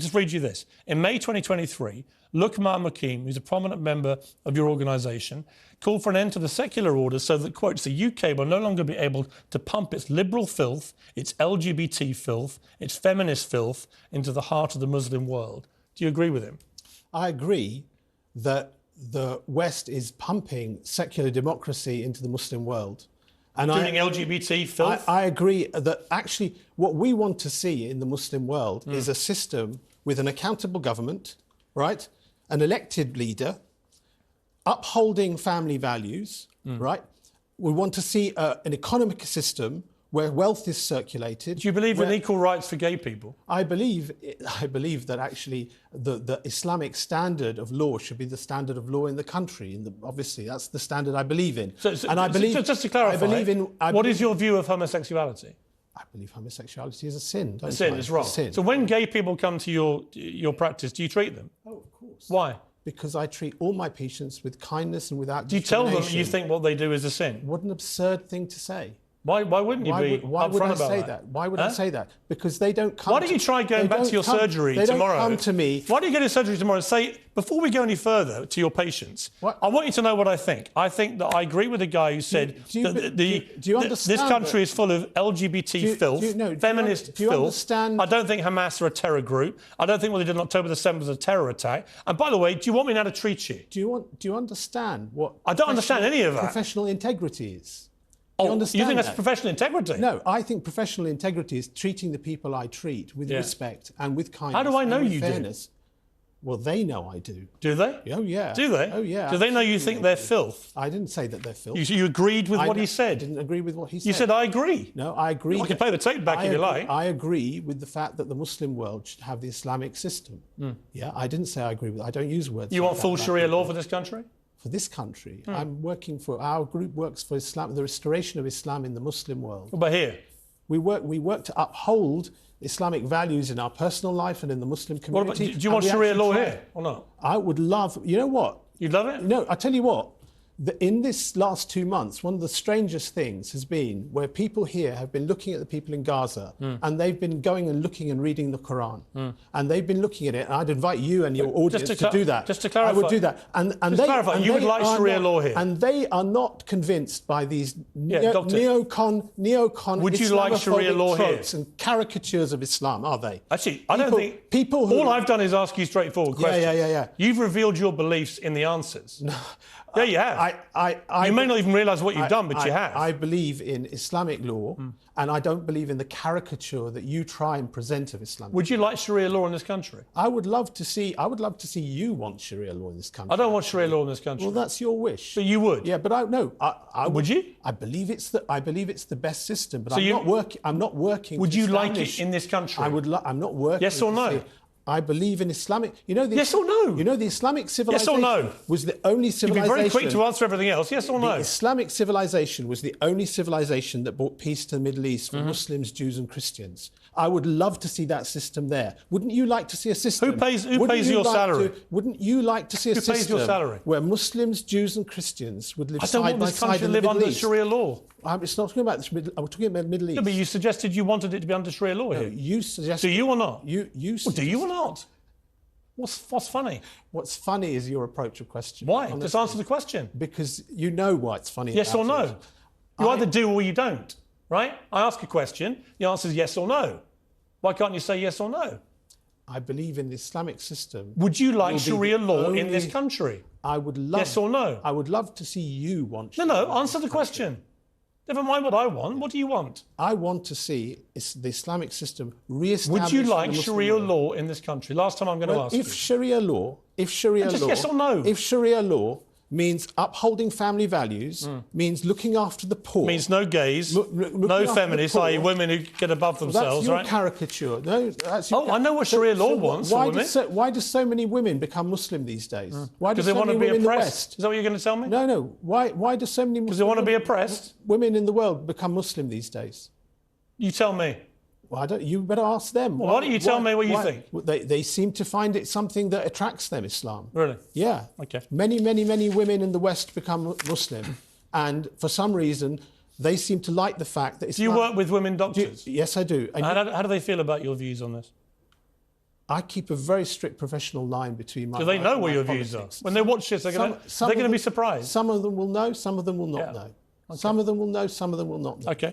just read you this. In May 2023, Luqman Hakim, who's a prominent member of your organisation, called for an end to the secular order so that, quotes, the UK will no longer be able to pump its liberal filth, its LGBT filth, its feminist filth into the heart of the Muslim world. Do you agree with him? I agree that the West is pumping secular democracy into the Muslim world. And including LGBT filth? I agree that actually what we want to see in the Muslim world is a system with an accountable government, right? An elected leader, upholding family values, right? We want to see an economic system where wealth is circulated. Do you believe in equal rights for gay people? I believe that actually the Islamic standard of law should be the standard of law in the country. Obviously, that's the standard I believe in. And I believe, just to clarify, what is your view of homosexuality? I believe homosexuality is a sin. A sin, it's wrong. Sin. So when gay people come to your practice, do you treat them? Oh, of course. Why? Because I treat all my patients with kindness and without discrimination. Do you tell them you think what they do is a sin? What an absurd thing to say. Why wouldn't you be upfront about that? Why would I say that? Because they don't come. Why don't you try going back to your surgery tomorrow? They don't come to me. Why don't you go to surgery tomorrow and say, before we go any further to your patients, I want you to know what I think. I think that I agree with the guy who said that this country is full of LGBT filth, feminist filth. I don't think Hamas are a terror group. I don't think what they did on October the 7th was a terror attack. And by the way, do you want me now to treat you? Do you understand what? I don't understand any of that. Professional integrity is. Oh, you think that's professional integrity? No, I think professional integrity is treating the people I treat with respect and with kindness. How do I know you fairness. Do? Well, they know I do. Do they? Oh, yeah. Do they? Oh, yeah. Do they know you think they're filth? I didn't say that they're filth. You agreed with what he said? I didn't agree with what he said. You said, I agree. No, I agree. I can play the tape back if you like. I agree with the fact that the Muslim world should have the Islamic system. Yeah, I didn't say I agree with it. I don't use words You want full Sharia law for this country? For this country. I'm working for, our group works for Islam, the restoration of Islam in the Muslim world. What about here? We work to uphold Islamic values in our personal life and in the Muslim community. Do you want Sharia law here or not? I would love, you know what? You'd love it? No, I tell you what. In this last 2 months, one of the strangest things has been where people here have been looking at the people in Gaza and they've been going and looking and reading the Quran. And they've been looking at it, and I'd invite you and your audience to do that. Just to clarify. I would do that. And just clarify, you would like Sharia law here? And they are not convinced by these neocon would you like Sharia law here? And caricatures of Islam, are they? Actually, I don't think... all I've done is ask you straightforward questions. Yeah. You've revealed your beliefs in the answers. No. Yeah, you have. You may not even realise what you've done, but you have. I believe in Islamic law, and I don't believe in the caricature that you try and present of Islam. Would you like Sharia law in this country? I would love to see you want Sharia law in this country. I don't want Sharia law in this country. Well, that's your wish. But you would. Yeah, but would you? I believe it's the best system, but I'm not working. Would you like it in this country? I'm not working. Yes or no? I believe in Islamic... yes or no? You know, the Islamic civilization... Yes or no? ...was the only civilization... You'd be very quick to answer everything else. Yes or no? The Islamic civilization was the only civilization that brought peace to the Middle East for Muslims, Jews and Christians. I would love to see that system there. Wouldn't you like to see a system... Who pays your salary? Wouldn't you like to see a system... Who pays your salary? ...where Muslims, Jews and Christians would live side by side in the Middle East? I don't want this country to live under Sharia law. It's not talking about this. I'm talking about the Middle East. No, but you suggested you wanted it to be under Sharia law here. No, you suggested... Do you or not? Do you or not? What's funny? What's funny is your approach of question. Why? Honestly. Just answer the question. Because you know why it's funny. Yes or no? You either do or you don't, right? I ask a question, the answer is yes or no. Why can't you say yes or no? I believe in the Islamic system. Would you like Sharia law in this country? I would love... Yes or no? I would love to see you want... No, answer the question. Never mind what I want. What do you want? I want to see the Islamic system re-established. Would you like Sharia law in this country? Last time I'm going to ask you. If Sharia law... yes or no? If Sharia law means upholding family values, means looking after the poor... Means no gays, no feminists, i.e. women who get above themselves, right? That's your caricature. No, that's your I know what Sharia law wants for women. Why do so many women become Muslim these days? Because they want to be oppressed. Is that what you're going to tell me? No. Why do so many... Because they want to be oppressed? Women in the world become Muslim these days. You tell me. Well, you better ask them. Well, why don't you tell me what you think? They seem to find it something that attracts them, Islam. Really? Yeah. Okay. Many women in the West become Muslim. And for some reason, they seem to like the fact that Islam... Do you work with women doctors? Yes, I do. How do they feel about your views on this? I keep a very strict professional line between my. Do they know what your politics. views are? When they watch this, they're going to be surprised. Some of them will know, some of them will not know. Okay. Some of them will know, some of them will not know. Okay.